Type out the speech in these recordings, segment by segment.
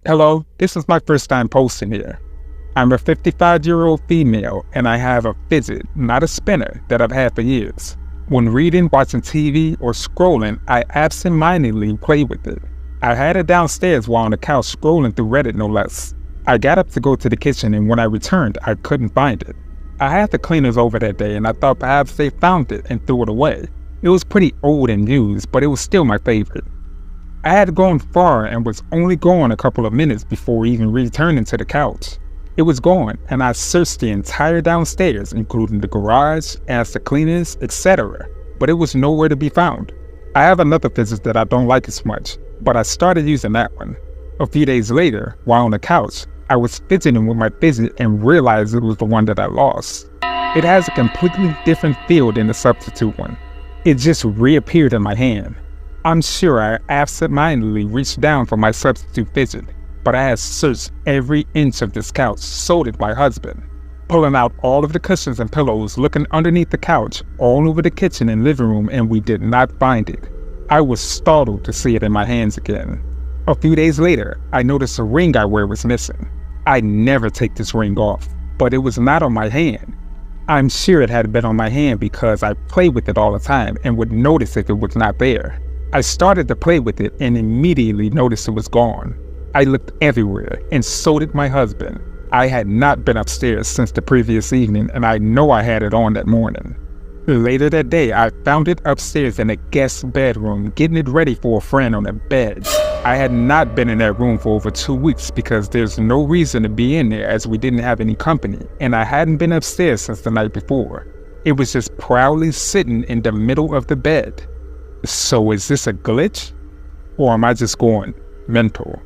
Hello, this is my first time posting here. I'm a 55-year-old female and I have a fidget, not a spinner, that I've had for years. When reading, watching TV, or scrolling, I absentmindedly play with it. I had it downstairs while on the couch scrolling through Reddit no less. I got up to go to the kitchen and when I returned, I couldn't find it. I had the cleaners over that day and I thought perhaps they found it and threw it away. It was pretty old and used, but it was still my favorite. I had gone far and was only gone a couple of minutes before even returning to the couch. It was gone, and I searched the entire downstairs, including the garage, asked the cleaners, etc., but it was nowhere to be found. I have another fidget that I don't like as much, but I started using that one. A few days later, while on the couch, I was fidgeting with my fidget and realized it was the one that I lost. It has a completely different feel than the substitute one. It just reappeared in my hand. I'm sure I absentmindedly reached down for my substitute fidget, but I had searched every inch of this couch, so did my husband. Pulling out all of the cushions and pillows, looking underneath the couch, all over the kitchen and living room, and we did not find it. I was startled to see it in my hands again. A few days later, I noticed a ring I wear was missing. I never take this ring off, but it was not on my hand. I'm sure it had been on my hand because I play with it all the time and would notice if it was not there. I started to play with it and immediately noticed it was gone. I looked everywhere, and so did my husband. I had not been upstairs since the previous evening, and I know I had it on that morning. Later that day, I found it upstairs in a guest bedroom, getting it ready for a friend on a bed. I had not been in that room for over 2 weeks because there's no reason to be in there as we didn't have any company, and I hadn't been upstairs since the night before. It was just proudly sitting in the middle of the bed. So is this a glitch? Or am I just going mental?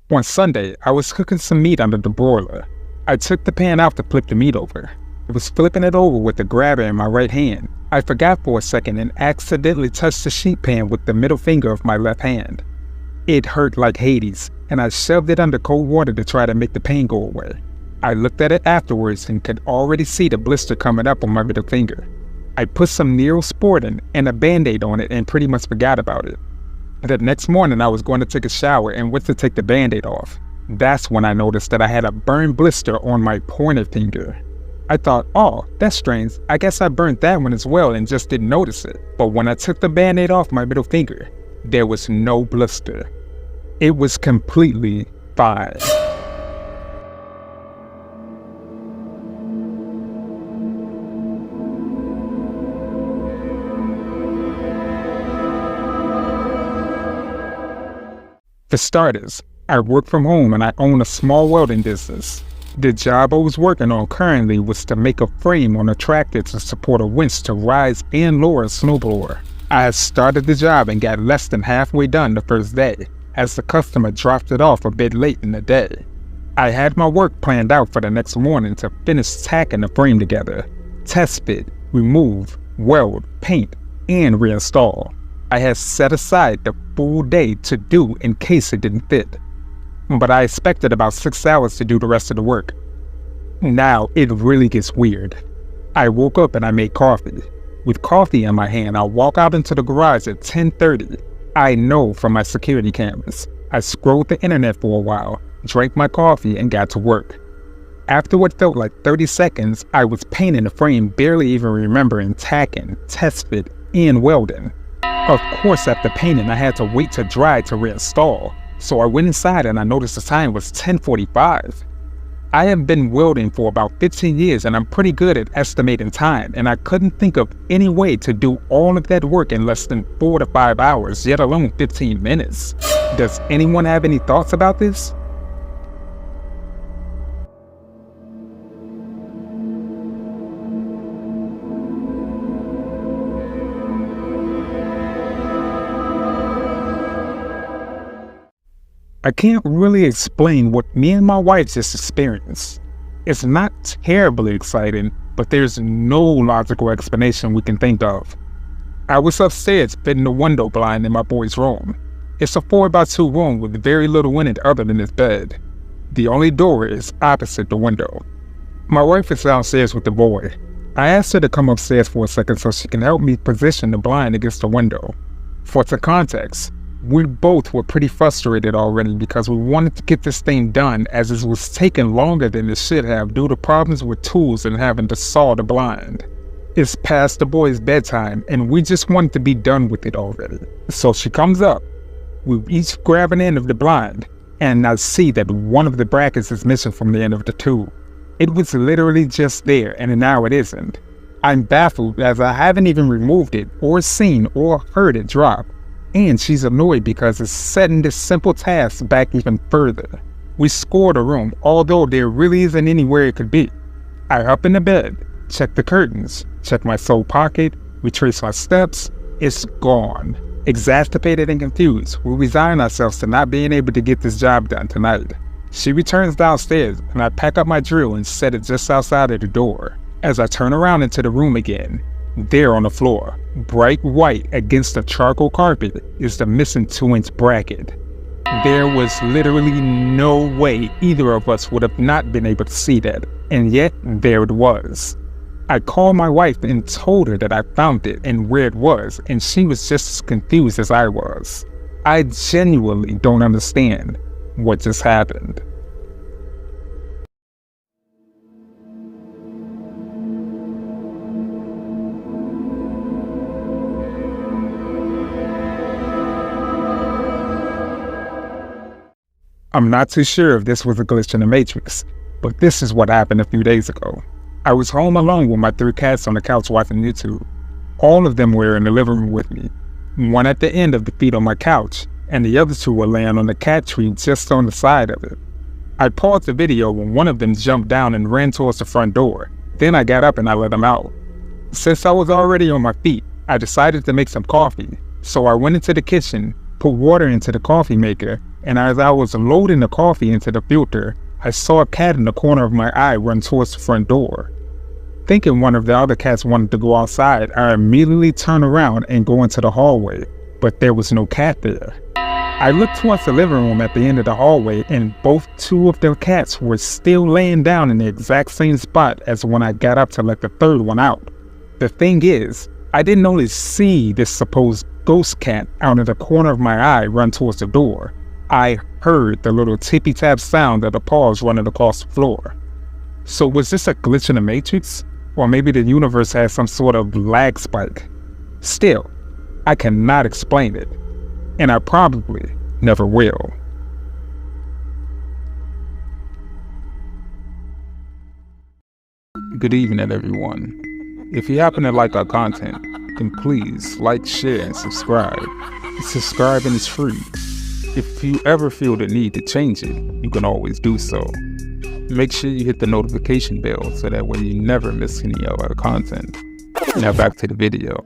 One Sunday, I was cooking some meat under the broiler. I took the pan out to flip the meat over. I was flipping it over with the grabber in my right hand. I forgot for a second and accidentally touched the sheet pan with the middle finger of my left hand. It hurt like Hades, and I shoved it under cold water to try to make the pain go away. I looked at it afterwards and could already see the blister coming up on my middle finger. I put some Neosporin and a Band-Aid on it and pretty much forgot about it. The next morning I was going to take a shower and went to take the Band-Aid off. That's when I noticed that I had a burned blister on my pointer finger. I thought, oh, that's strange. I guess I burned that one as well and just didn't notice it. But when I took the Band-Aid off my middle finger, there was no blister. It was completely fine. For starters, I work from home and I own a small welding business. The job I was working on currently was to make a frame on a tractor to support a winch to rise and lower a snowblower. I had started the job and got less than halfway done the first day, as the customer dropped it off a bit late in the day. I had my work planned out for the next morning to finish tacking the frame together, test fit, remove, weld, paint, and reinstall. I had set aside the full day to do in case it didn't fit, but I expected about 6 hours to do the rest of the work. Now it really gets weird. I woke up and I made coffee. With coffee in my hand, I walk out into the garage at 10:30. I know from my security cameras. I scrolled the internet for a while, drank my coffee, and got to work. After what felt like 30 seconds, I was painting the frame, barely even remembering tacking, test fit, and welding. Of course, after painting, I had to wait to dry to reinstall, so I went inside and I noticed the time was 10:45. I have been welding for about 15 years and I'm pretty good at estimating time, and I couldn't think of any way to do all of that work in less than 4 to 5 hours, yet alone 15 minutes. Does anyone have any thoughts about this? I can't really explain what me and my wife just experienced. It's not terribly exciting, but there's no logical explanation we can think of. I was upstairs fitting the window blind in my boy's room. It's a 4x2 room with very little in it other than his bed. The only door is opposite the window. My wife is downstairs with the boy. I asked her to come upstairs for a second so she can help me position the blind against the window. For some context, we both were pretty frustrated already because we wanted to get this thing done as it was taking longer than it should have due to problems with tools and having to saw the blind. It's past the boy's bedtime and we just wanted to be done with it already. So she comes up. We each grab an end of the blind and I see that one of the brackets is missing from the end of the tube. It was literally just there and now it isn't. I'm baffled as I haven't even removed it or seen or heard it drop. And she's annoyed because it's setting this simple task back even further. We scored a room, although there really isn't anywhere it could be. I hop in the bed, check the curtains, check my sole pocket, retrace my steps. It's gone. Exasperated and confused, we resign ourselves to not being able to get this job done tonight. She returns downstairs and I pack up my drill and set it just outside of the door. As I turn around into the room again, there on the floor, bright white against the charcoal carpet, is the missing 2-inch bracket. There was literally no way either of us would have not been able to see that, and yet there it was. I called my wife and told her that I found it and where it was, and she was just as confused as I was. I genuinely don't understand what just happened. I'm not too sure if this was a glitch in the Matrix, but this is what happened a few days ago. I was home alone with my 3 cats on the couch watching YouTube. All of them were in the living room with me, one at the end of the feet on my couch, and the other 2 were laying on the cat tree just on the side of it. I paused the video when one of them jumped down and ran towards the front door. Then I got up and I let them out. Since I was already on my feet, I decided to make some coffee, so I went into the kitchen, put water into the coffee maker, and as I was loading the coffee into the filter, I saw a cat in the corner of my eye run towards the front door. Thinking one of the other cats wanted to go outside, I immediately turned around and go into the hallway, but there was no cat there. I looked towards the living room at the end of the hallway and both 2 of the cats were still laying down in the exact same spot as when I got up to let the 3rd one out. The thing is, I didn't only see this supposed ghost cat out of the corner of my eye run towards the door. I heard the little tippy-tap sound of the paws running across the floor. So was this a glitch in the Matrix? Or maybe the universe has some sort of lag spike? Still, I cannot explain it. And I probably never will. Good evening, everyone. If you happen to like our content, then please like, share, and subscribe. Subscribing is free. If you ever feel the need to change it, you can always do so. Make sure you hit the notification bell so that way you never miss any of our content. Now back to the video.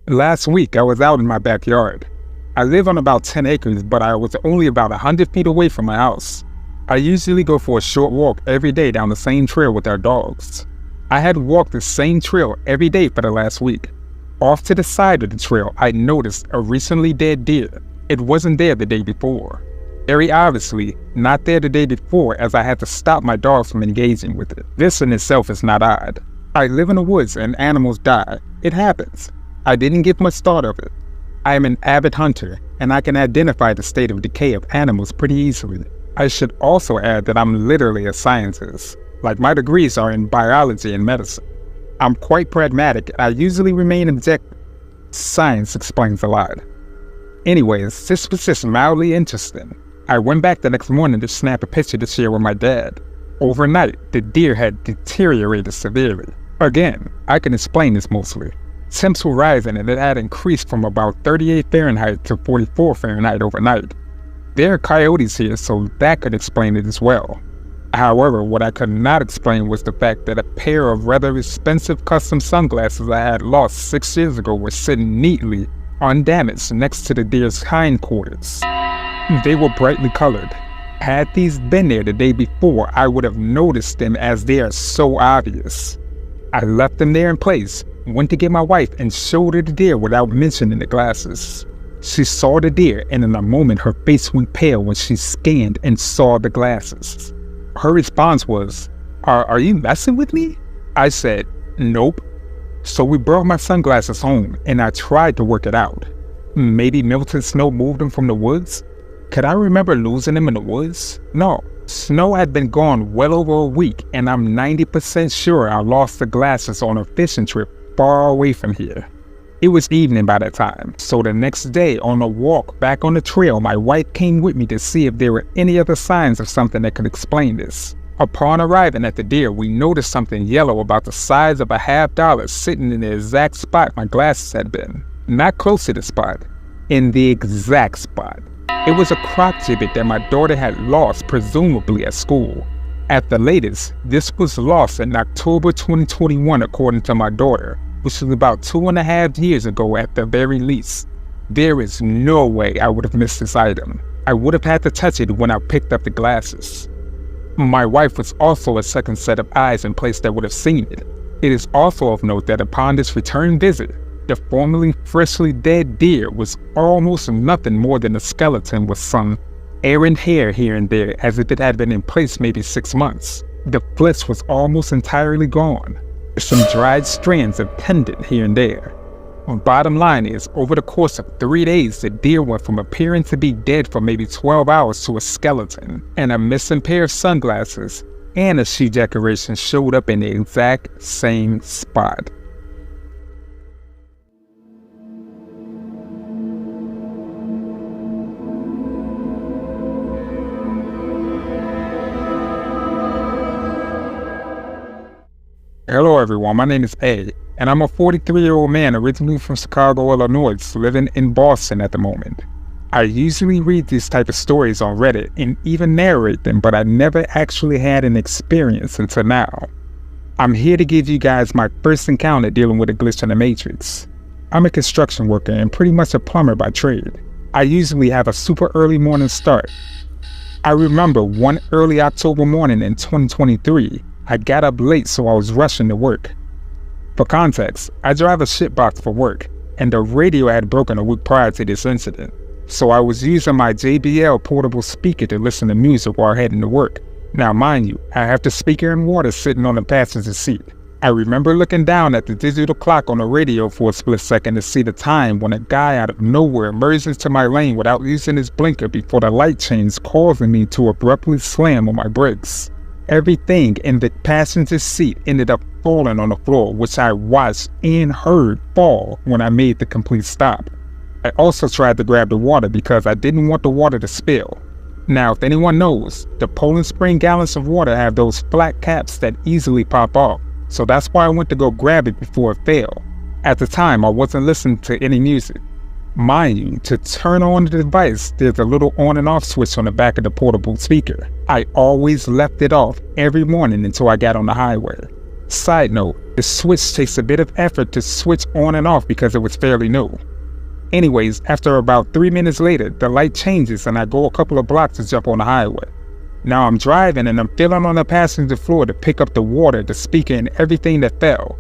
Last week I was out in my backyard. I live on about 10 acres, but I was only about 100 feet away from my house. I usually go for a short walk every day down the same trail with our dogs. I had walked the same trail every day for the last week. Off to the side of the trail, I noticed a recently dead deer. It wasn't there the day before. Very obviously, not there the day before as I had to stop my dogs from engaging with it. This in itself is not odd. I live in the woods and animals die. It happens. I didn't get much thought of it. I am an avid hunter and I can identify the state of decay of animals pretty easily. I should also add that I'm literally a scientist. Like my degrees are in biology and medicine. I'm quite pragmatic and I usually remain objective. Science explains a lot. Anyways, this was just mildly interesting. I went back the next morning to snap a picture to share with my dad. Overnight, the deer had deteriorated severely. Again, I can explain this mostly. Temps were rising and it had increased from about 38 Fahrenheit to 44 Fahrenheit overnight. There are coyotes here, so that could explain it as well. However, what I could not explain was the fact that a pair of rather expensive custom sunglasses I had lost 6 years ago were sitting neatly, undamaged, next to the deer's hindquarters. They were brightly colored. Had these been there the day before, I would have noticed them as they are so obvious. I left them there in place, went to get my wife and showed her the deer without mentioning the glasses. She saw the deer, and in a moment her face went pale when she scanned and saw the glasses. Her response was, Are you messing with me? I said, nope. So we brought my sunglasses home, and I tried to work it out. Maybe melted snow moved them from the woods? Could I remember losing them in the woods? No. Snow had been gone well over a week, and I'm 90% sure I lost the glasses on a fishing trip far away from here. It was evening by that time, so the next day on a walk back on the trail, my wife came with me to see if there were any other signs of something that could explain this. Upon arriving at the deer, we noticed something yellow about the size of a $50 sitting in the exact spot my glasses had been. Not close to the spot, in the exact spot. It was a crop gibbet that my daughter had lost, presumably at school. At the latest, this was lost in October 2021 according to my daughter, which was about 2.5 years ago at the very least. There is no way I would have missed this item. I would have had to touch it when I picked up the glasses. My wife was also a second set of eyes in place that would have seen it. It is also of note that upon this return visit, the formerly freshly dead deer was almost nothing more than a skeleton with some errant hair here and there as if it had been in place maybe 6 months. The flesh was almost entirely gone. Some dried strands of tendon here and there. Bottom line is, over the course of 3 days, the deer went from appearing to be dead for maybe 12 hours to a skeleton, and a missing pair of sunglasses and a shoe decoration showed up in the exact same spot. Hello everyone, my name is A, and I'm a 43-year-old man originally from Chicago, Illinois, living in Boston at the moment. I usually read these type of stories on Reddit and even narrate them, but I never actually had an experience until now. I'm here to give you guys my first encounter dealing with a glitch in the Matrix. I'm a construction worker and pretty much a plumber by trade. I usually have a super early morning start. I remember one early October morning in 2023, I got up late so I was rushing to work. For context, I drive a shitbox for work, and the radio had broken a week prior to this incident, so I was using my JBL portable speaker to listen to music while heading to work. Now mind you, I have the speaker and water sitting on the passenger seat. I remember looking down at the digital clock on the radio for a split second to see the time when a guy out of nowhere emerged into my lane without using his blinker before the light changed, causing me to abruptly slam on my brakes. Everything in the passenger seat ended up falling on the floor, which I watched and heard fall when I made the complete stop. I also tried to grab the water because I didn't want the water to spill. Now, if anyone knows, the Poland Spring gallons of water have those flat caps that easily pop off, so that's why I went to go grab it before it fell. At the time, I wasn't listening to any music. Mind you, to turn on the device, there's a little on and off switch on the back of the portable speaker. I always left it off every morning until I got on the highway. Side note, the switch takes a bit of effort to switch on and off because it was fairly new. Anyways, after about 3 minutes later, the light changes and I go a couple of blocks to jump on the highway. Now I'm driving and I'm feeling on the passenger floor to pick up the water, the speaker, and everything that fell.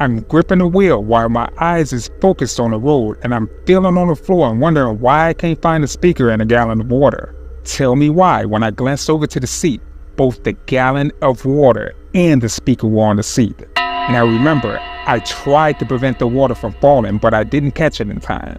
I'm gripping the wheel while my eyes is focused on the road, and I'm feeling on the floor and wondering why I can't find the speaker and a gallon of water. Tell me why when I glanced over to the seat, both the gallon of water and the speaker were on the seat. Now remember, I tried to prevent the water from falling, but I didn't catch it in time.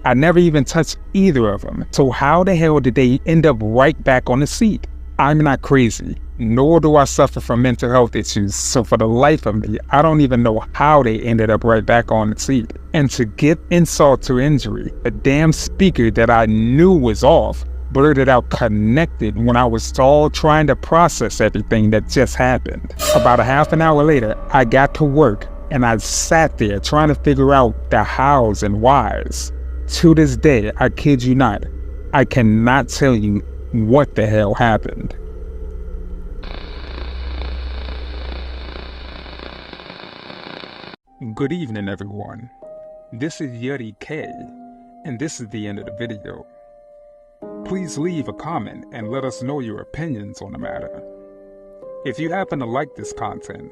I never even touched either of them, so how the hell did they end up right back on the seat? I'm not crazy, nor do I suffer from mental health issues, so for the life of me, I don't even know how they ended up right back on the seat. And to give insult to injury, the damn speaker that I knew was off blurted out connected when I was all trying to process everything that just happened. About a half an hour later, I got to work and I sat there trying to figure out the hows and whys. To this day, I kid you not, I cannot tell you what the hell happened. Good evening everyone, this is Yuri K, and this is the end of the video. Please leave a comment and let us know your opinions on the matter. If you happen to like this content,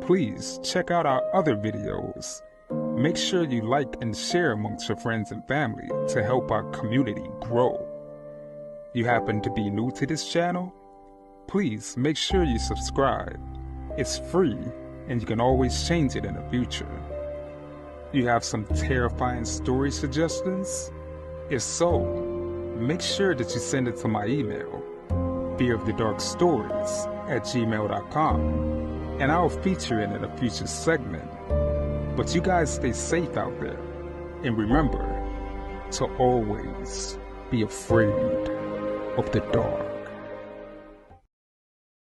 Please check out our other videos. Make sure you like and share amongst your friends and family to help our community grow. You happen to be new to this channel? Please make sure you subscribe. It's free and you can always change it in the future. You have some terrifying story suggestions? If so, make sure that you send it to my email, fearofthedarkstories@gmail.com, and I'll feature it in a future segment. But you guys stay safe out there, and remember to always be afraid of the dark.